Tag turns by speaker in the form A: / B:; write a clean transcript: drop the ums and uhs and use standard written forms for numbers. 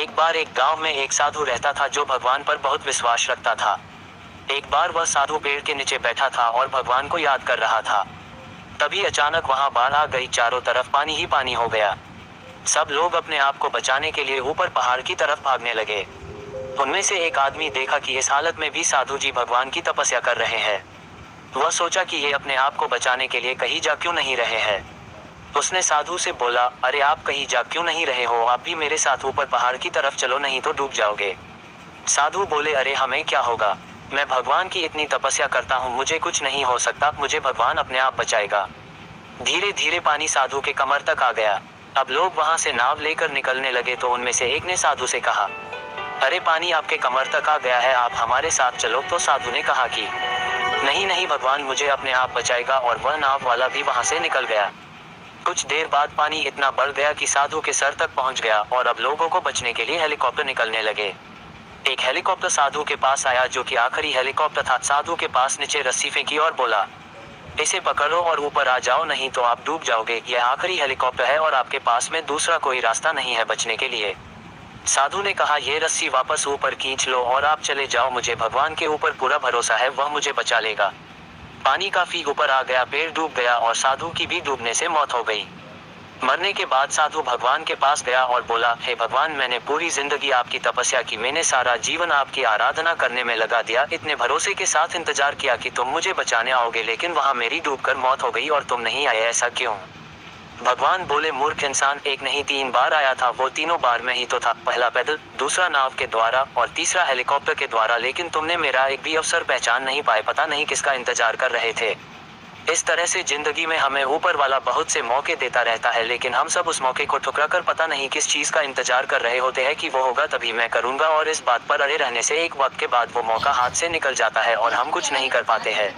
A: एक बार एक गांव में एक साधु रहता था जो भगवान पर बहुत विश्वास रखता था। एक बार वह साधु पेड़ के नीचे बैठा था और भगवान को याद कर रहा था। तभी अचानक वहां बाढ़ आ गई, चारों तरफ पानी ही पानी हो गया। सब लोग अपने आप को बचाने के लिए ऊपर पहाड़ की तरफ भागने लगे। उनमें से एक आदमी देखा कि इस हालत में भी साधु जी भगवान की तपस्या कर रहे हैं। वह सोचा कि ये अपने आप को बचाने के लिए कहीं जा क्यों नहीं रहे हैं। उसने साधु से बोला, अरे आप कहीं जा क्यों नहीं रहे हो, आप भी मेरे साथ ऊपर पहाड़ की तरफ चलो, नहीं तो डूब जाओगे। साधु बोले, अरे हमें क्या होगा, मैं भगवान की इतनी तपस्या करता हूँ, मुझे कुछ नहीं हो सकता, मुझे भगवान अपने आप बचाएगा। धीरे धीरे पानी साधु के कमर तक आ गया। अब लोग वहां से नाव लेकर निकलने लगे तो उनमें से एक ने साधु से कहा, अरे पानी आपके कमर तक आ गया है, आप हमारे साथ चलो। तो साधु ने कहा कि नहीं नहीं, भगवान मुझे अपने आप बचाएगा, और वह नाव वाला भी वहां से निकल गया। कुछ देर बाद पानी इतना बढ़ गया कि साधु के सर तक पहुंच गया और अब लोगों को बचने के लिए हेलीकॉप्टर निकलने लगे। एक हेलीकॉप्टर साधु के पास आया जो कि आखिरी हेलीकॉप्टर था। साधु के पास नीचे रस्सी फेंकी और बोला, इसे पकड़ो और ऊपर आ जाओ, नहीं तो आप डूब जाओगे। यह आखिरी हेलीकॉप्टर है और आपके पास में दूसरा कोई रास्ता नहीं है बचने के लिए। साधु ने कहा, ये रस्सी वापस ऊपर खींच लो और आप चले जाओ, मुझे भगवान के ऊपर पूरा भरोसा है, वह मुझे बचा लेगा। पानी काफी ऊपर आ गया, पेड़ डूब गया और साधु की भी डूबने से मौत हो गई। मरने के बाद साधु भगवान के पास गया और बोला, हे भगवान, मैंने पूरी जिंदगी आपकी तपस्या की, मैंने सारा जीवन आपकी आराधना करने में लगा दिया, इतने भरोसे के साथ इंतजार किया कि तुम मुझे बचाने आओगे, लेकिन वहां मेरी डूबकर मौत हो गई और तुम नहीं आए, ऐसा क्यों? भगवान बोले, मूर्ख इंसान, एक नहीं 3 बार आया था, वो तीनों बार में ही तो था, पहला पैदल, दूसरा नाव के द्वारा और तीसरा हेलीकॉप्टर के द्वारा, लेकिन तुमने मेरा एक भी अवसर पहचान नहीं पाए, पता नहीं किसका इंतजार कर रहे थे। इस तरह से जिंदगी में हमें ऊपर वाला बहुत से मौके देता रहता है, लेकिन हम सब उस मौके को ठुकरा कर पता नहीं किस चीज का इंतजार कर रहे होते हैं कि वो होगा तभी मैं करूंगा, और इस बात पर अड़े रहने से एक वक्त के बाद वो मौका हाथ से निकल जाता है और हम कुछ नहीं कर पाते हैं।